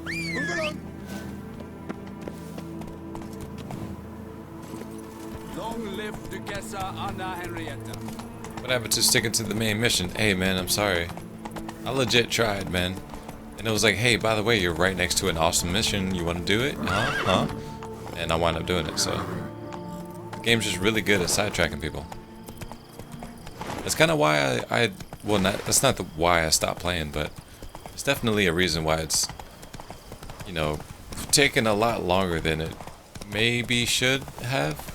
clear. Move along. Long live Duchessa Anna Henrietta. What happened to sticking to the main mission? Hey man, I'm sorry. I legit tried, man. And it was like, hey, by the way, you're right next to an awesome mission. You want to do it? Huh? And I wound up doing it, so. The game's just really good at sidetracking people. That's kind of why well, that's not why I stopped playing, but it's definitely a reason why it's, you know, taken a lot longer than it maybe should have.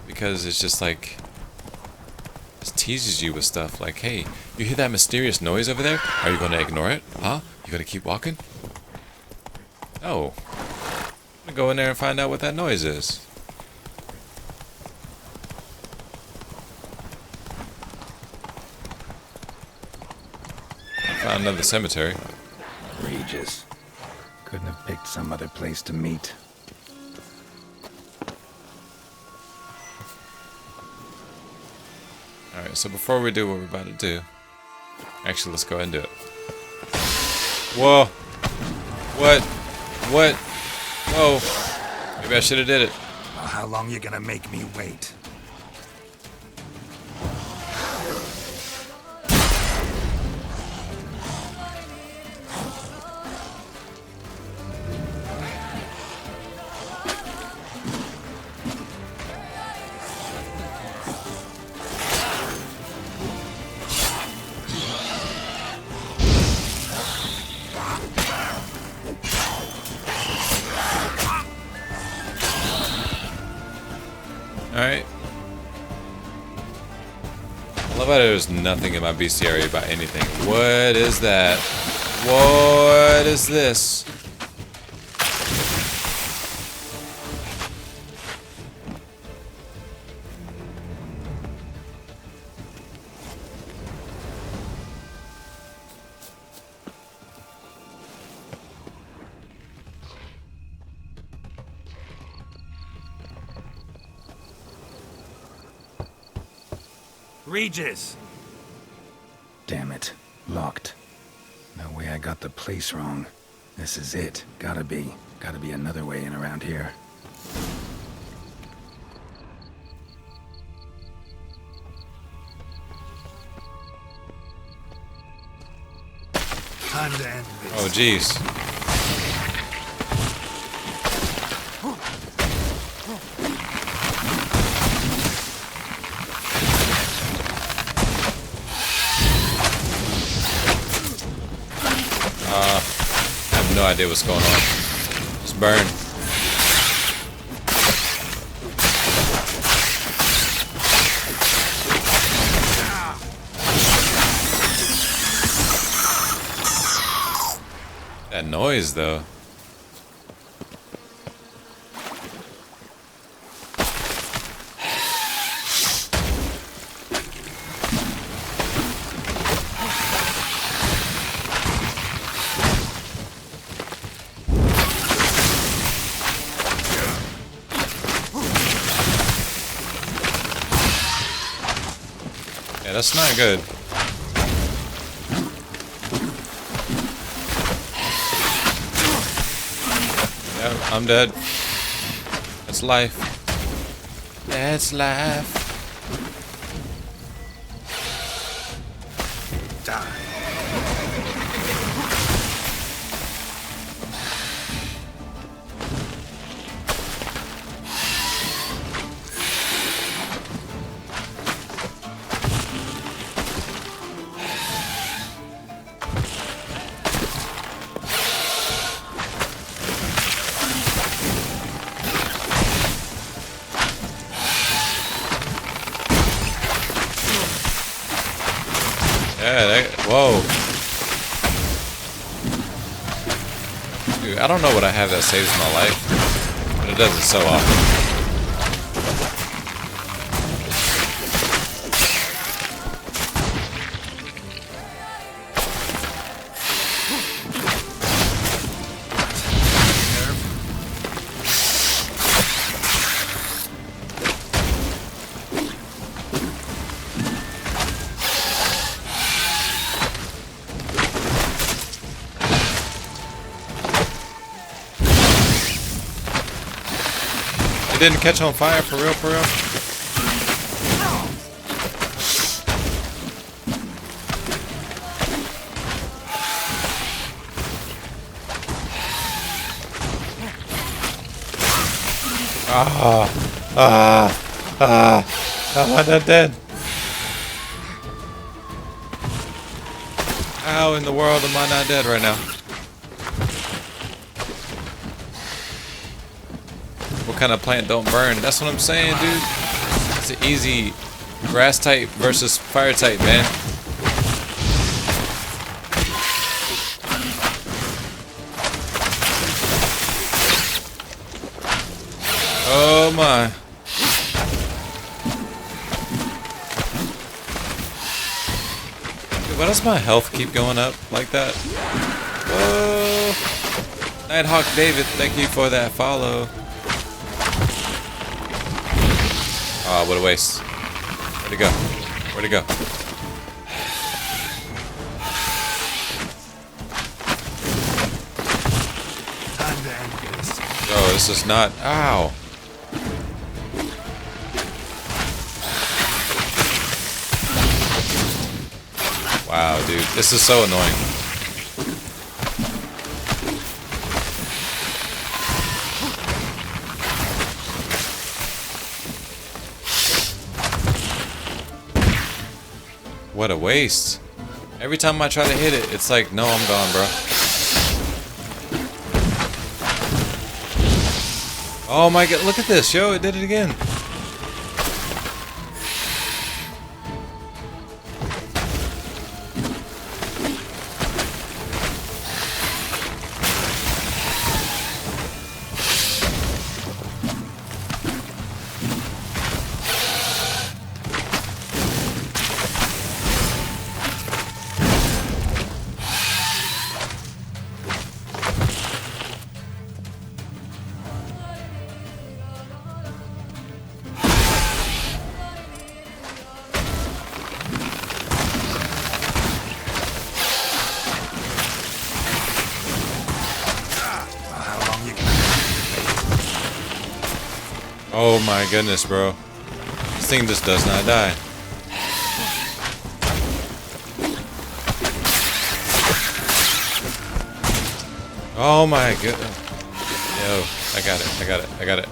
Because it's just like, it teases you with stuff like, hey, you hear that mysterious noise over there? Are you going to ignore it? Huh? You going to keep walking? No. I'm going to go in there and find out what that noise is. Found another cemetery. Regis. Couldn't have picked some other place to meet. Alright, so before we do what we're about to do, actually, let's go ahead and do it. Whoa! What? What? Whoa! Maybe I should have did it. Well, how long you gonna make me wait? Alright. I love how there's nothing in my bestiary about anything. What is that? What is this? Regis! Damn it. Locked. No way I got the place wrong. This is it. Gotta be. Gotta be another way in around here. Time to end this. Oh, jeez. I have no idea what's going on. Just burn. That noise, though. Yeah, that's not good. Yeah, I'm dead. That's life. That's life. Die. Yeah, whoa. Dude, I don't know what I have that saves my life, but it does it so often. It didn't catch on fire for real, for real. Am I not dead? How in the world am I not dead right now? What kind of plant don't burn? That's what I'm saying, dude. It's an easy grass type versus fire type, man. Oh my. Dude, why does my health keep going up like that? Whoa. Nighthawk David, thank you for that follow. Oh, what a waste. Where'd it go? Where'd it go? Time to end this. Oh, this is not. Ow. Wow, dude. This is so annoying. What a waste. Every time I try to hit it, it's like, no, I'm gone, bro. Oh my god, look at this, yo, it did it again. Oh my goodness, bro. This thing just does not die. Oh my goodness. Yo, I got it, I got it, I got it.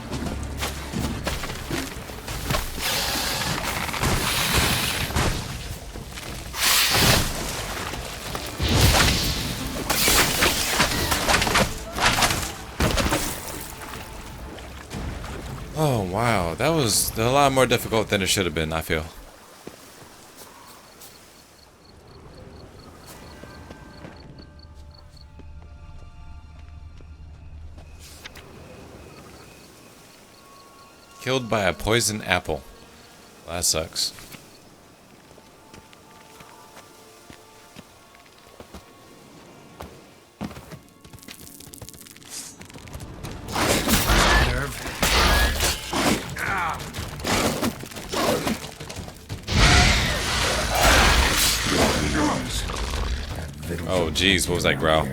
Oh wow, that was a lot more difficult than it should have been, I feel. Killed by a poison apple. Well, that sucks. Oh geez, what was that growl?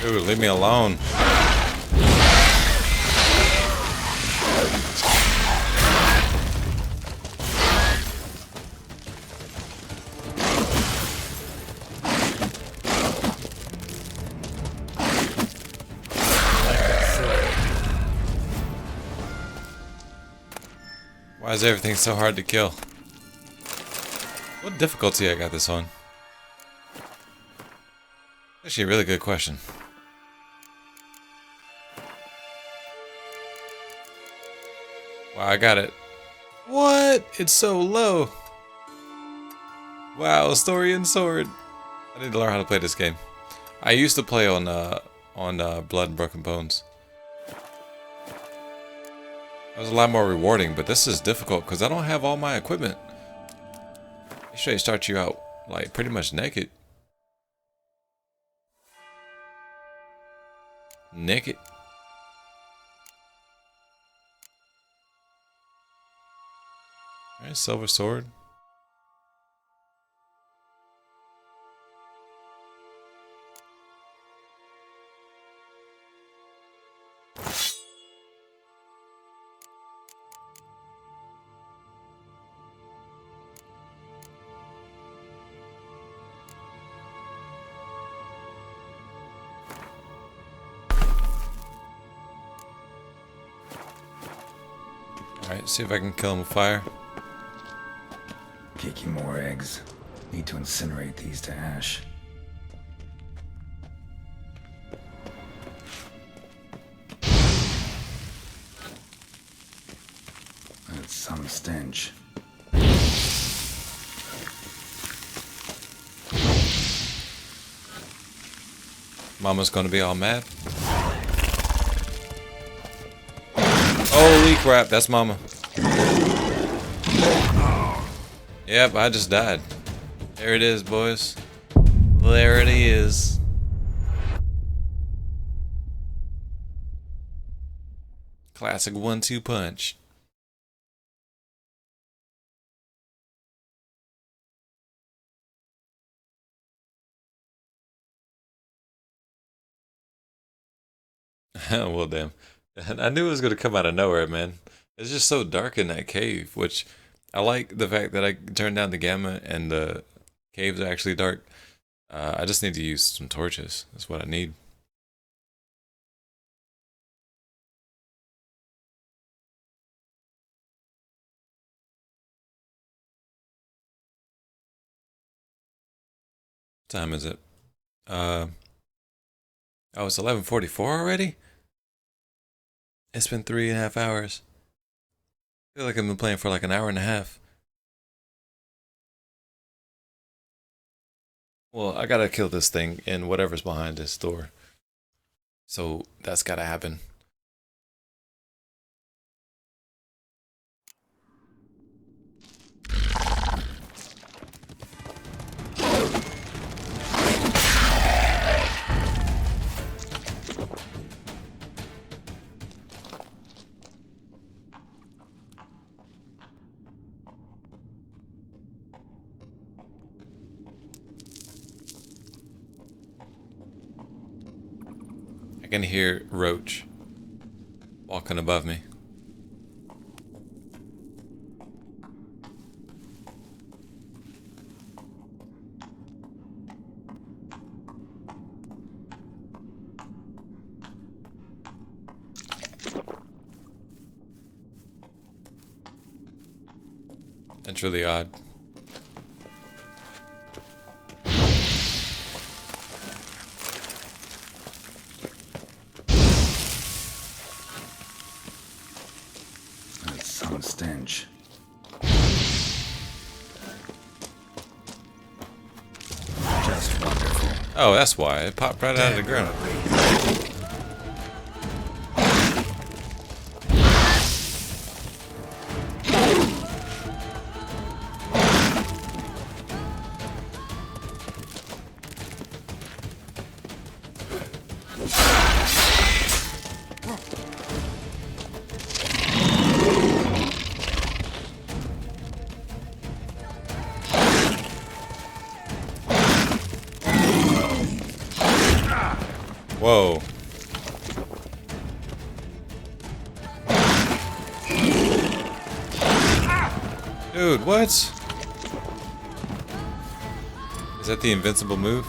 Dude, leave me alone. Why is everything so hard to kill? What difficulty I got this on? Actually, a really good question. Wow, I got it. What? It's so low. Wow, story and sword. I need to learn how to play this game. I used to play on Blood and Broken Bones. It was a lot more rewarding, but this is difficult because I don't have all my equipment. They straight start you out like pretty much naked. Naked. Alright, silver sword. Alright, see if I can kill him with fire. Kicking more eggs. Need to incinerate these to ash. That's some stench. Mama's gonna be all mad. Holy crap, that's Mama. Yep, I just died. There it is, boys. There it is. Classic 1-2 punch. Well, damn. I knew it was going to come out of nowhere, man. It's just so dark in that cave, which I like the fact that I turned down the gamma and the caves are actually dark. I just need to use some torches. That's what I need. What time is it? Oh, it's 11:44 already? It's been 3.5 hours. I feel like I've been playing for like an hour and a half. Well, I gotta kill this thing and whatever's behind this door. So that's gotta happen. I can hear Roach walking above me. That's really odd. That's some stench. Just wonderful. Oh, that's why. It popped right out of the ground. Whoa. Dude, what? Is that the invincible move?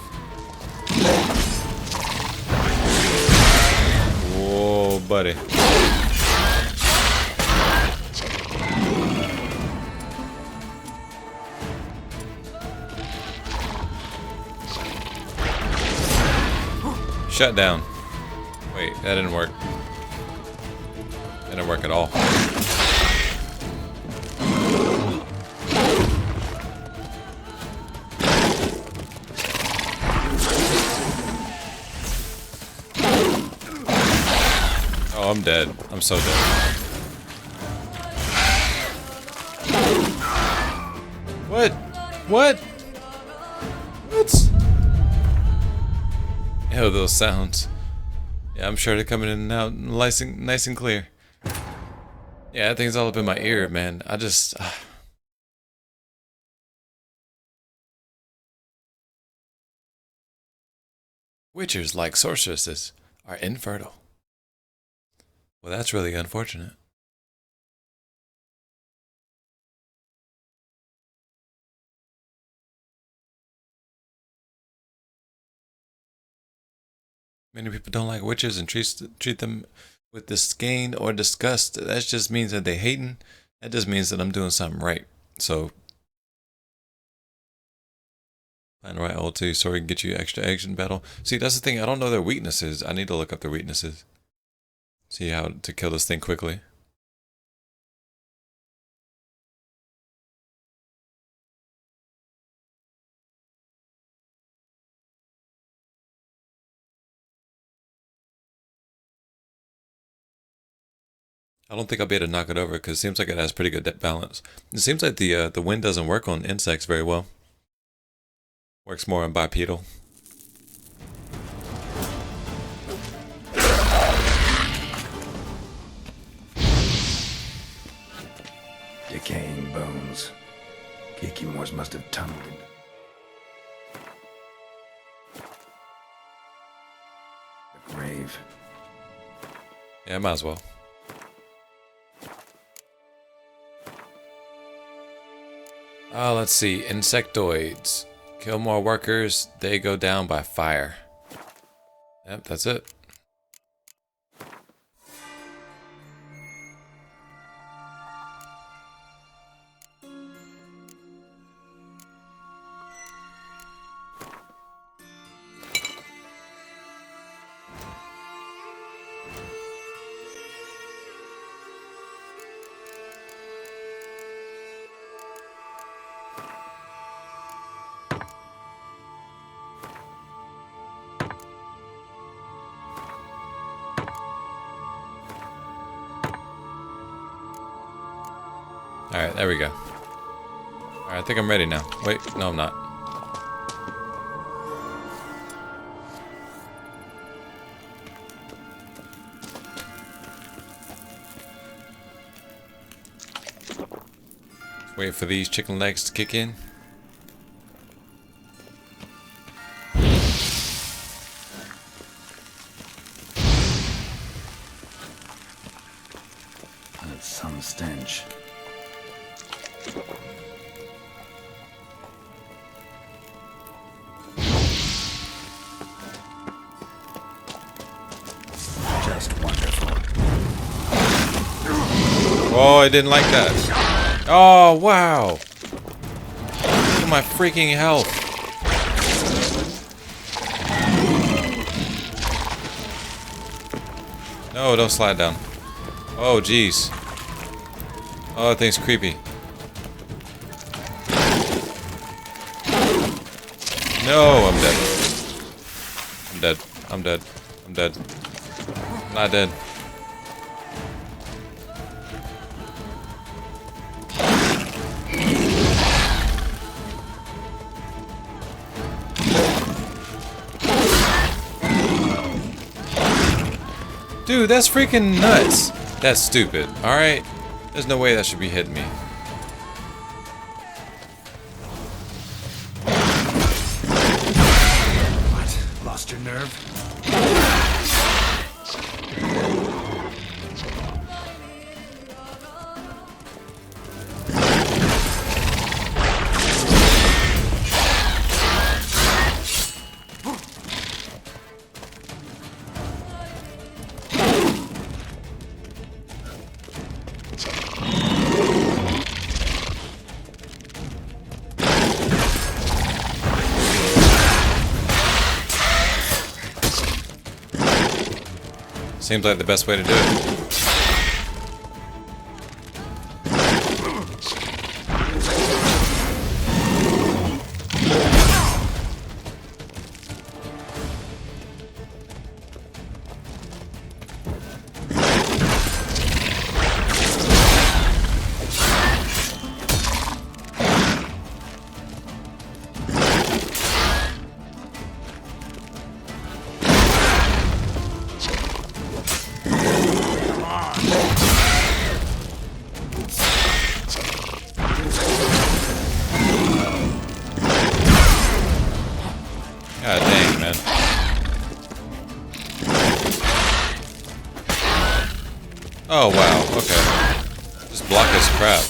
Whoa, buddy. Shut down. Wait, that didn't work. That didn't work at all. Oh, I'm dead. I'm so dead. What? What? What? Ew, those sounds. Yeah, I'm sure they're coming in and out nice and clear. Yeah, that thing's all up in my ear, man. I just... Witchers, like sorceresses, are infertile. Well, that's really unfortunate. Many people don't like witches and treat them with disdain or disgust. That just means that they hating. That just means that I'm doing something right. So, find the right ulti so we can get you extra eggs in battle. See, that's the thing. I don't know their weaknesses. I need to look up their weaknesses. See how to kill this thing quickly. I don't think I'll be able to knock it over because it seems like it has pretty good balance. It seems like the wind doesn't work on insects very well. Works more on bipedal. Decaying bones. Kikimors must have tumbled. The grave. Yeah, might as well. Let's see. Insectoids. Kill more workers. They go down by fire. Yep, that's it. Alright, there we go. Alright, I think I'm ready now. Wait, no I'm not. Wait for these chicken legs to kick in. That's some stench. Just wonderful. Oh, I didn't like that. Oh, wow. Look at my freaking health. No, don't slide down. Oh, jeez. Oh, that thing's creepy. No, I'm dead. I'm dead. I'm dead. I'm dead. Not dead. Dude, that's freaking nuts. That's stupid. Alright? There's no way that should be hitting me. What? Lost your nerve? Seems like the best way to do it. God dang, man. Oh, wow. Okay. Just block this crap.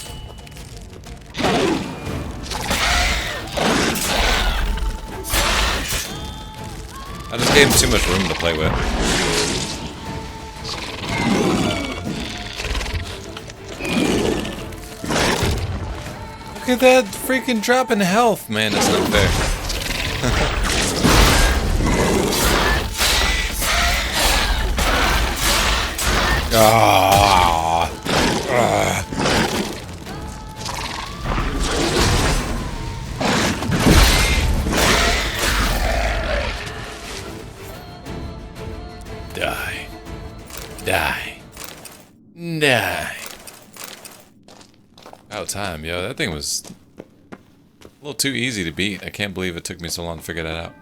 I just gave him too much room to play with. Look at that freaking drop in health, man. That's not fair. Ah. Die. Die. Die. About time, yo. That thing was a little too easy to beat. I can't believe it took me so long to figure that out.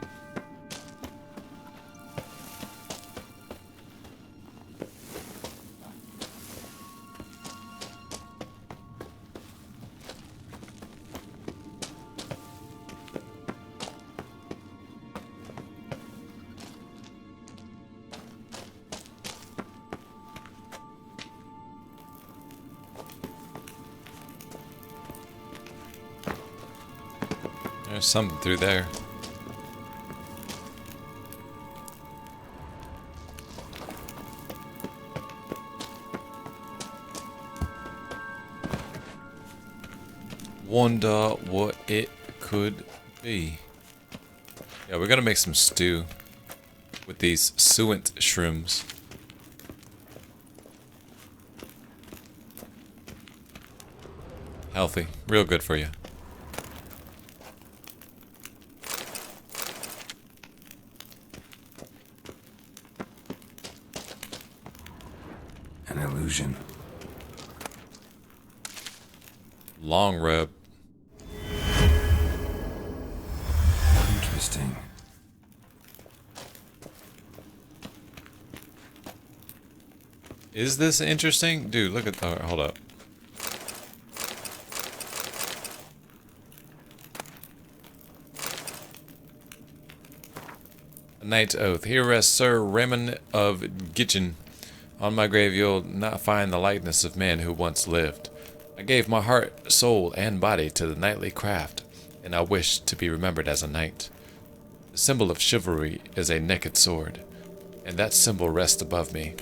There's something through there. Wonder what it could be. Yeah, we're gonna make some stew with these suent shrooms. Healthy, real good for you. An illusion. Long rib. Interesting. Is this interesting? Dude, look at... Oh, hold up. A knight's oath. Here rests Sir Raymond of Gitchen. On my grave you'll not find the likeness of man who once lived. I gave my heart, soul, and body to the knightly craft, and I wish to be remembered as a knight. The symbol of chivalry is a naked sword, and that symbol rests above me.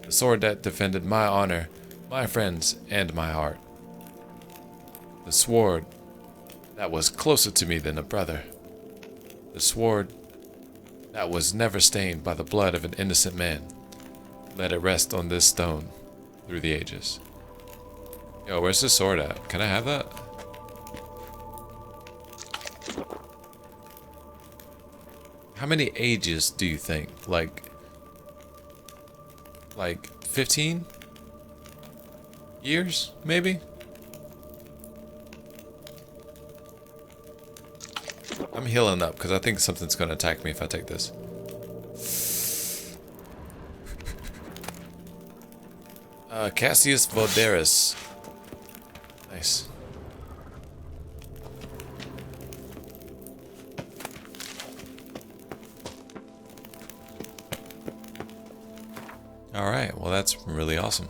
The sword that defended my honor, my friends, and my heart. The sword that was closer to me than a brother. The sword that was never stained by the blood of an innocent man. Let it rest on this stone through the ages. Yo, where's the sword at? Can I have that? How many ages do you think? Like 15 years, maybe? I'm healing up because I think something's going to attack me if I take this. Cassius Voderus. Nice. Alright, well that's really awesome.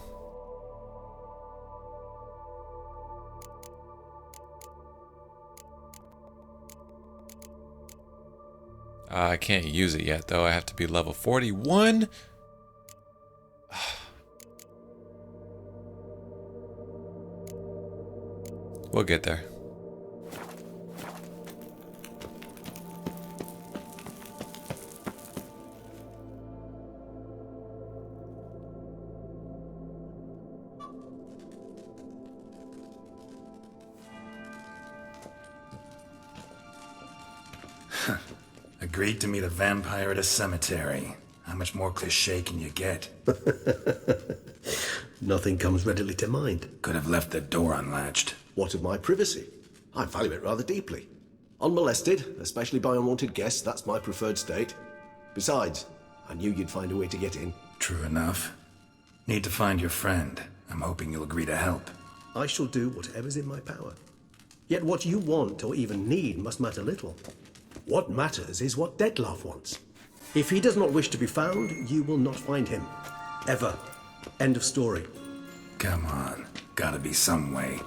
I can't use it yet though, I have to be level 41. We'll get there. Agreed to meet a vampire at a cemetery. How much more cliché can you get? Nothing comes readily to mind. Could have left the door unlatched. What of my privacy? I value it rather deeply. Unmolested, especially by unwanted guests, that's my preferred state. Besides, I knew you'd find a way to get in. True enough. Need to find your friend. I'm hoping you'll agree to help. I shall do whatever's in my power. Yet what you want or even need must matter little. What matters is what Detlef wants. If he does not wish to be found, you will not find him. Ever. End of story. Come on. Gotta be some way.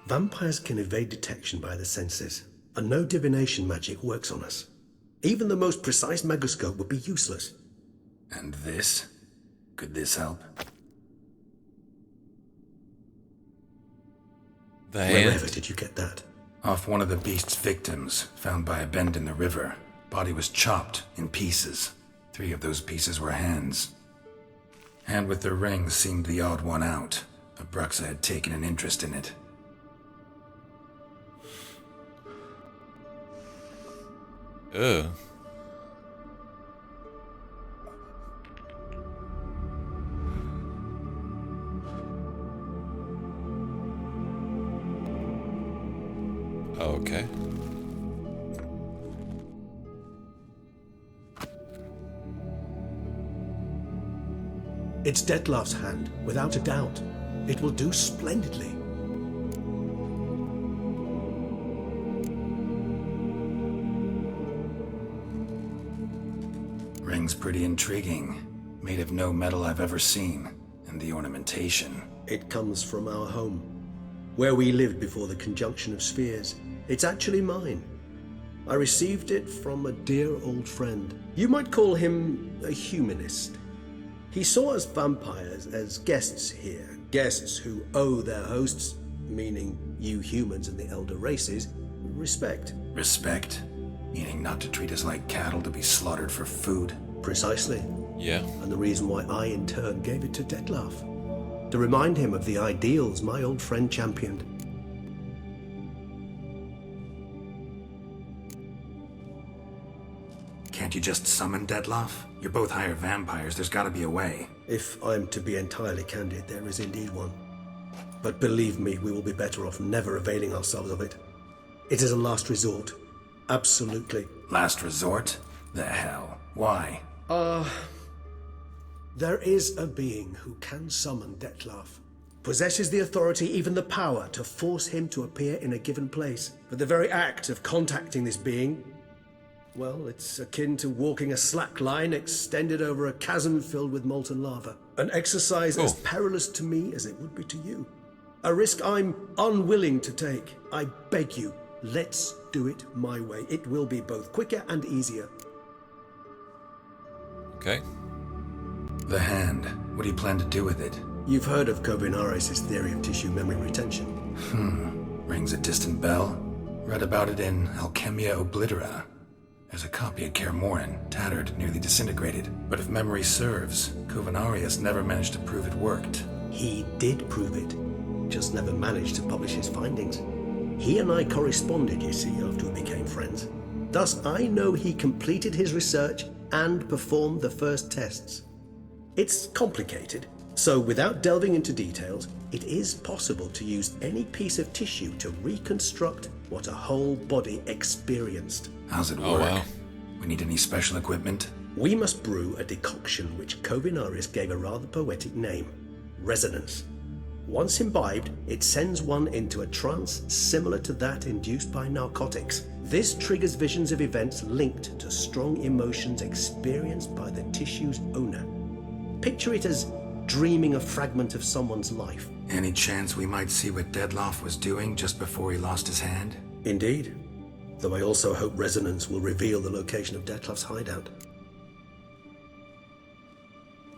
Vampires can evade detection by the senses, and no divination magic works on us. Even the most precise megoscope would be useless. And this? Could this help? The hand. Wherever did you get that? Off one of the beast's victims, found by a bend in the river. Body was chopped in pieces. 3 of those pieces were hands. Hand with the ring seemed the odd one out. Abruxa had taken an interest in it. Ugh. Okay. It's Detlef's hand, without a doubt. It will do splendidly. Ring's pretty intriguing. Made of no metal I've ever seen. And the ornamentation. It comes from our home, where we lived before the conjunction of spheres. It's actually mine. I received it from a dear old friend. You might call him a humanist. He saw us vampires as guests here, guests who owe their hosts, meaning you humans and the elder races, respect. Respect? Meaning not to treat us like cattle to be slaughtered for food? Precisely. Yeah. And the reason why I in turn gave it to Detlef, to remind him of the ideals my old friend championed. Can't you just summon Detlef? You're both higher vampires, there's gotta be a way. If I'm to be entirely candid, there is indeed one. But believe me, we will be better off never availing ourselves of it. It is a last resort. Absolutely. Last resort? The hell? Why? There is a being who can summon Detlef. Possesses the authority, even the power, to force him to appear in a given place. But the very act of contacting this being, well, it's akin to walking a slack line extended over a chasm filled with molten lava. An exercise as perilous to me as it would be to you. A risk I'm unwilling to take. I beg you, let's do it my way. It will be both quicker and easier. Okay. The hand. What do you plan to do with it? You've heard of Kovinaris' theory of tissue memory retention. Rings a distant bell. Read about it in Alchemia Oblitera. There's a copy at Kaer Morhen, tattered, nearly disintegrated. But if memory serves, Kovinaris never managed to prove it worked. He did prove it, just never managed to publish his findings. He and I corresponded, you see, after we became friends. Thus, I know he completed his research and performed the first tests. It's complicated, so without delving into details, it is possible to use any piece of tissue to reconstruct what a whole body experienced. How's it work? Oh, wow. We need any special equipment? We must brew a decoction which Kovinaris gave a rather poetic name, resonance. Once imbibed, it sends one into a trance similar to that induced by narcotics. This triggers visions of events linked to strong emotions experienced by the tissue's owner. Picture it as dreaming a fragment of someone's life. Any chance we might see what Detlef was doing just before he lost his hand? Indeed. Though I also hope resonance will reveal the location of Detlef's hideout.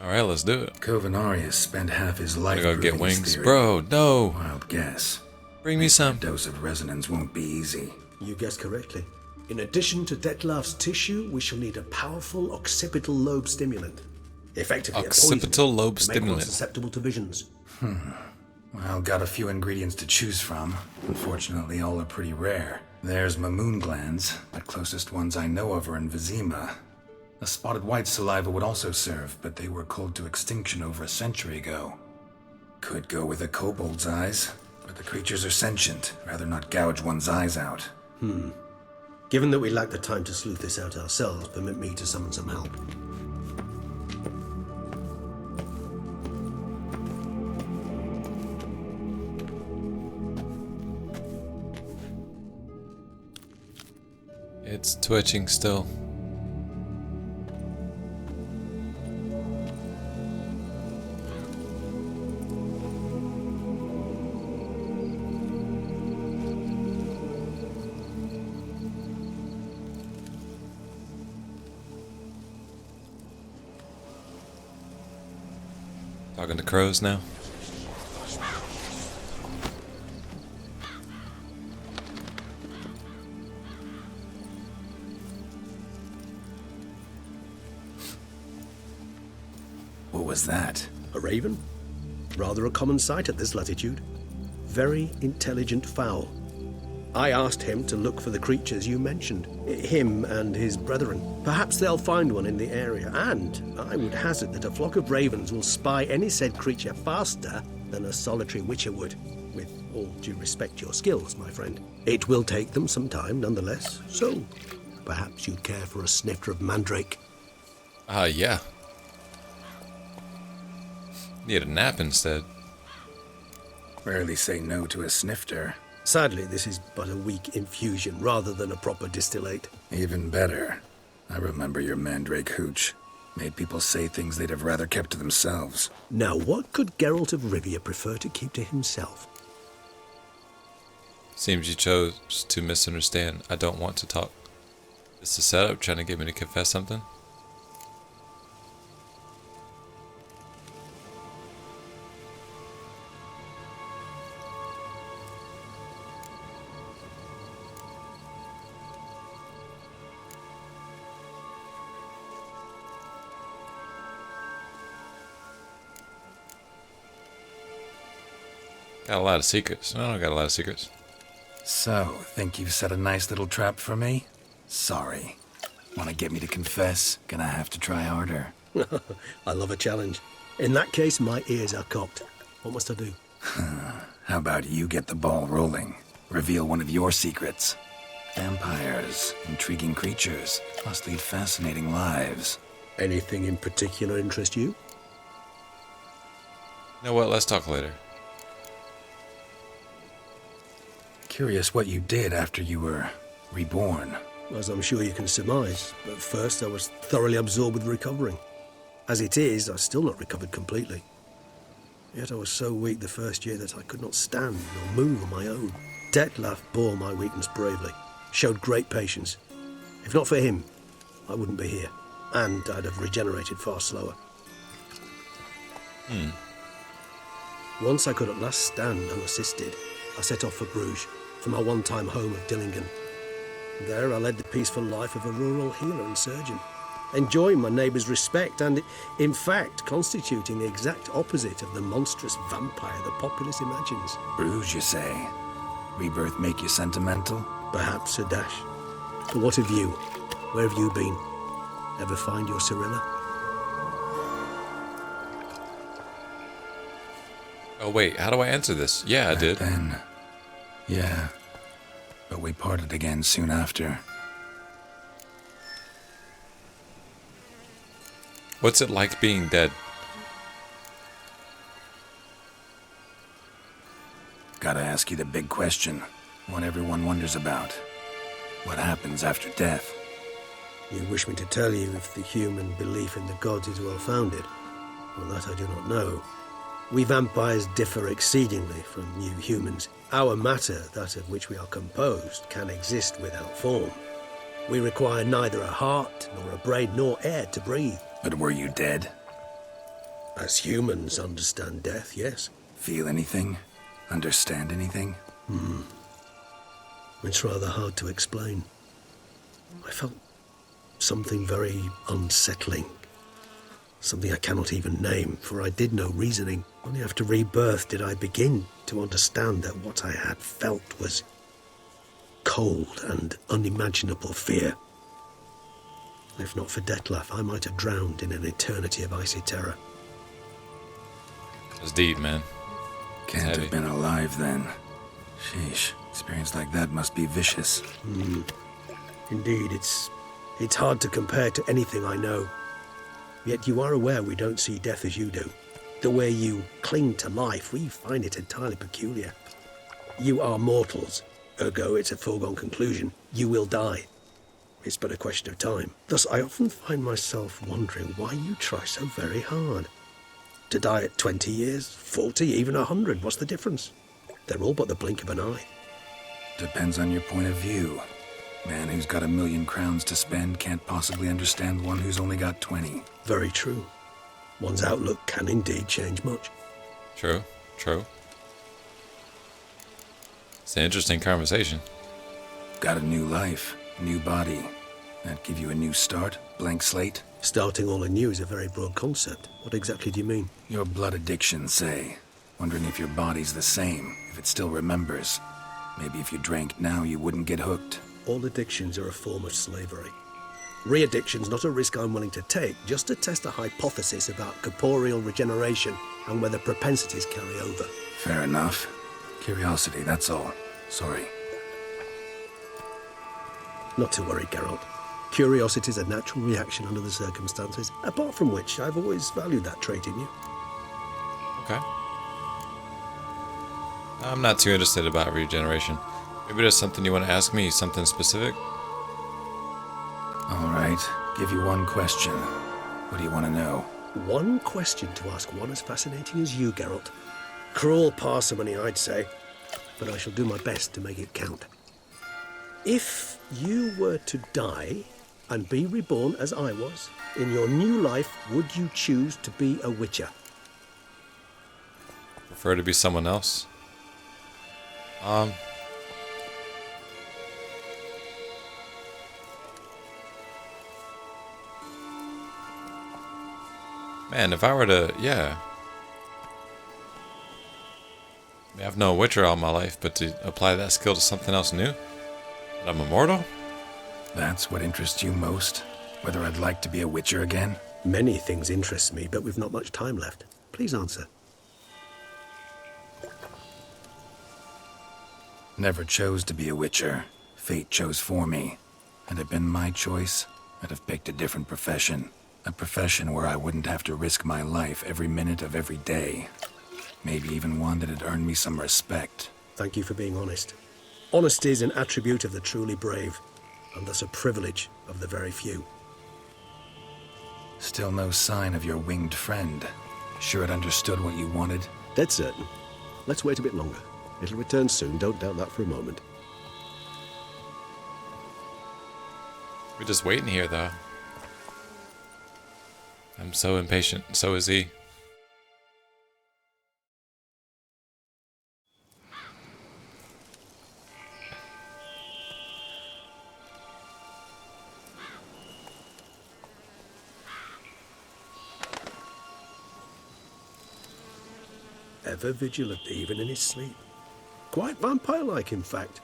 Alright, let's do it. Kovinaris spent half his life I gotta get proving his wings. theory. Bro, no. Wild guess. Bring me A some. dose of resonance won't be easy. You guessed correctly. In addition to Detlef's tissue, we shall need a powerful occipital lobe stimulant. Effectively a poison Occipital lobe to make one stimulant. susceptible to visions. Well, got a few ingredients to choose from. Unfortunately, all are pretty rare. There's Mamoon glands. The closest ones I know of are in Vizima. A spotted white saliva would also serve, but they were cold to extinction over a century ago. Could go with a kobold's eyes, but the creatures are sentient. Rather not gouge one's eyes out. Given that we lack the time to sleuth this out ourselves, permit me to summon some help. It's twitching still. Talking to crows now. What was that? A raven? Rather a common sight at this latitude. Very intelligent fowl. I asked him to look for the creatures you mentioned. Him and his brethren. Perhaps they'll find one in the area, and I would hazard that a flock of ravens will spy any said creature faster than a solitary witcher would. With all due respect to your skills, my friend. It will take them some time, nonetheless. So, perhaps you'd care for a snifter of mandrake. Yeah. Need a nap instead. Rarely say no to a snifter. Sadly, this is but a weak infusion rather than a proper distillate. Even better. I remember your mandrake hooch. Made people say things they'd have rather kept to themselves. Now, what could Geralt of Rivia prefer to keep to himself? Seems you chose to misunderstand. I don't want to talk. It's a setup trying to get me to confess something. Got a lot of secrets. No, I don't got a lot of secrets. So, think you've set a nice little trap for me? Sorry. Want to get me to confess? Gonna have to try harder. I love a challenge. In that case, my ears are cocked. What must I do? How about you get the ball rolling? Reveal one of your secrets. Vampires, intriguing creatures, must lead fascinating lives. Anything in particular interest you? You know what? Let's talk later. Curious what you did after you were reborn. As I'm sure you can surmise, at first I was thoroughly absorbed with recovering. As it is, I've still not recovered completely. Yet I was so weak the first year that I could not stand or move on my own. Detlef bore my weakness bravely, showed great patience. If not for him, I wouldn't be here, and I'd have regenerated far slower. Once I could at last stand unassisted, I set off for Bruges, for my one-time home of Dillingen. There I led the peaceful life of a rural healer and surgeon, enjoying my neighbours' respect and, in fact, constituting the exact opposite of the monstrous vampire the populace imagines. Bruges, you say? Rebirth make you sentimental? Perhaps a dash. But what of you? Where have you been? Ever find your Cyrilla? Oh wait, how do I answer this? Yeah, I did. Then, yeah. But we parted again soon after. What's it like being dead? Gotta ask you the big question. One everyone wonders about. What happens after death? You wish me to tell you if the human belief in the gods is well founded? Well, that I do not know. We vampires differ exceedingly from you humans. Our matter, that of which we are composed, can exist without form. We require neither a heart, nor a brain, nor air to breathe. But were you dead? As humans understand death, yes. Feel anything? Understand anything? It's rather hard to explain. I felt something very unsettling. Something I cannot even name, for I did no reasoning. Only after rebirth did I begin to understand that what I had felt was cold and unimaginable fear. If not for Detlef, I might have drowned in an eternity of icy terror. It's deep, man. Can't heavy. have been alive then. Sheesh. Experience like that must be vicious. Indeed, it's hard to compare to anything I know. Yet you are aware we don't see death as you do. The way you cling to life, we find it entirely peculiar. You are mortals, ergo it's a foregone conclusion. You will die. It's but a question of time. Thus, I often find myself wondering why you try so very hard. To die at 20 years, 40, even 100, what's the difference? They're all but the blink of an eye. Depends on your point of view. Man who's got 1,000,000 crowns to spend can't possibly understand one who's only got 20. Very true. One's outlook can indeed change much. True. It's an interesting conversation. Got a new life, new body. That give you a new start, blank slate? Starting all anew is a very broad concept. What exactly do you mean? Your blood addiction, say. Wondering if your body's the same, if it still remembers. Maybe if you drank now, you wouldn't get hooked. All addictions are a form of slavery. Re-addiction's not a risk I'm willing to take, just to test a hypothesis about corporeal regeneration and whether propensities carry over. Fair enough. Curiosity, that's all. Sorry. Not to worry, Geralt. Curiosity is a natural reaction under the circumstances, apart from which I've always valued that trait in you. Okay. I'm not too interested about regeneration. Maybe there's something you want to ask me, something specific? All right. Give you one question. What do you want to know? One question to ask one as fascinating as you, Geralt. Cruel parsimony, I'd say, but I shall do my best to make it count. If you were to die and be reborn as I was, in your new life, would you choose to be a witcher? Prefer to be someone else? Man, if I were to, yeah. I mean, I've known Witcher all my life, but to apply that skill to something else new? That I'm immortal? That's what interests you most? Whether I'd like to be a witcher again? Many things interest me, but we've not much time left. Please answer. Never chose to be a witcher. Fate chose for me. Had it been my choice, I'd have picked a different profession. A profession where I wouldn't have to risk my life every minute of every day. Maybe even one that'd earn me some respect. Thank you for being honest. Honesty is an attribute of the truly brave, and thus a privilege of the very few. Still no sign of your winged friend. Sure it understood what you wanted? Dead certain. Let's wait a bit longer. It'll return soon, don't doubt that for a moment. We're just waiting here, though. I'm so impatient. So is he. Ever vigilant, even in his sleep. Quite vampire-like, in fact.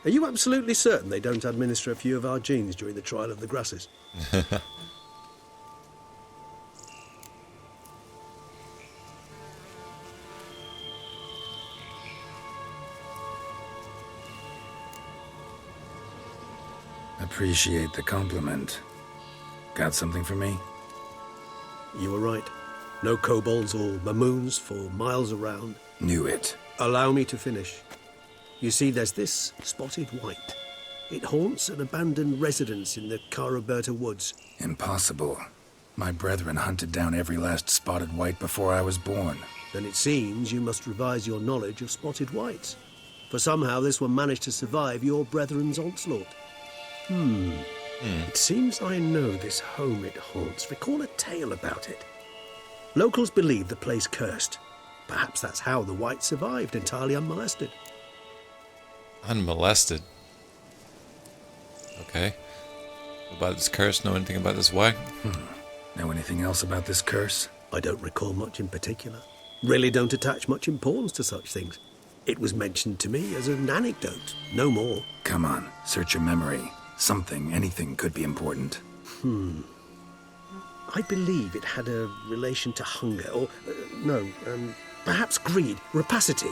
Are you absolutely certain they don't administer a few of our genes during the trial of the grasses? Appreciate the compliment. Got something for me? You were right. No kobolds or mamoons for miles around. Knew it. Allow me to finish. You see, there's this spotted white. It haunts an abandoned residence in the Caraberta woods. Impossible. My brethren hunted down every last spotted white before I was born. Then it seems you must revise your knowledge of spotted whites. For somehow this one managed to survive your brethren's onslaught. It seems I know this home it haunts. Recall a tale about it. Locals believe the place cursed. Perhaps that's how the white survived, entirely unmolested. Unmolested. Okay. About this curse, know anything about this white? Know anything else about this curse? I don't recall much in particular. Really don't attach much importance to such things. It was mentioned to me as an anecdote, no more. Come on, search your memory. Something, anything could be important. I believe it had a relation to hunger, or, perhaps greed, rapacity.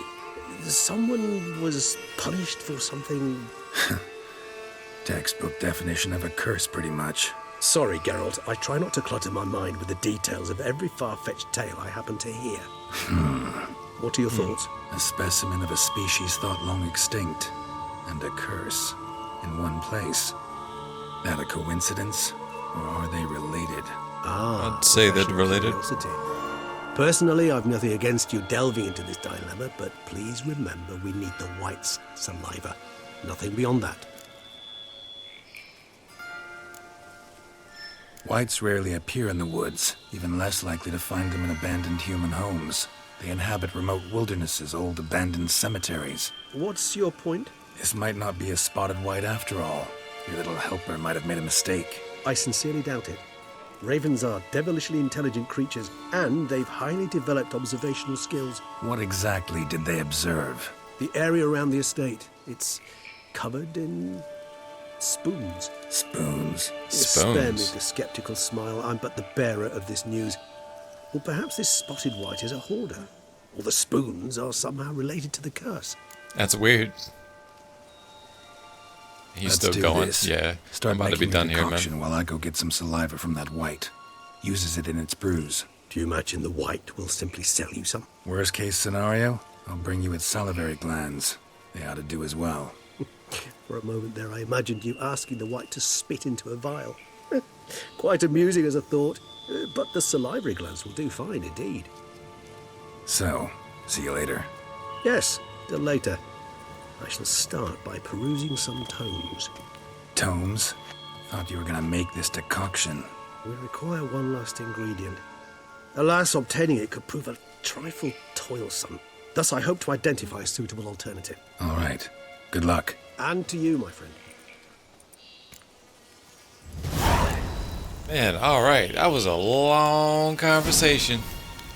Someone was punished for something... Textbook definition of a curse, pretty much. Sorry, Geralt, I try not to clutter my mind with the details of every far-fetched tale I happen to hear. What are your thoughts? A specimen of a species thought long extinct, and a curse, in one place. That a coincidence, or are they related? I'd say they're related. Curiosity. Personally, I've nothing against you delving into this dilemma, but please remember we need the white's saliva. Nothing beyond that. Whites rarely appear in the woods, even less likely to find them in abandoned human homes. They inhabit remote wildernesses, old abandoned cemeteries. What's your point? This might not be a spotted white after all. Your little helper might have made a mistake. I sincerely doubt it. Ravens are devilishly intelligent creatures, and they've highly developed observational skills. What exactly did they observe? The area around the estate, it's covered in spoons. Spoons. Spare me the skeptical smile. I'm but the bearer of this news. Or perhaps this spotted white is a hoarder. Or the spoons are somehow related to the curse. That's weird. He's Let's still do going. this. Yeah. Start I'm about to be making done a here, man. concoction while I go get some saliva from that white. Uses it in its brews. Do you imagine the white will simply sell you some? Worst case scenario, I'll bring you its salivary glands. They ought to do as well. For a moment there, I imagined you asking the white to spit into a vial. Quite amusing as a thought, but the salivary glands will do fine indeed. So, see you later. Yes, till later. I shall start by perusing some tomes. Tomes? Thought you were gonna make this decoction. We require one last ingredient. Alas, obtaining it could prove a trifle toilsome. Thus, I hope to identify a suitable alternative. All right. Good luck. And to you, my friend. Man, alright. That was a long conversation.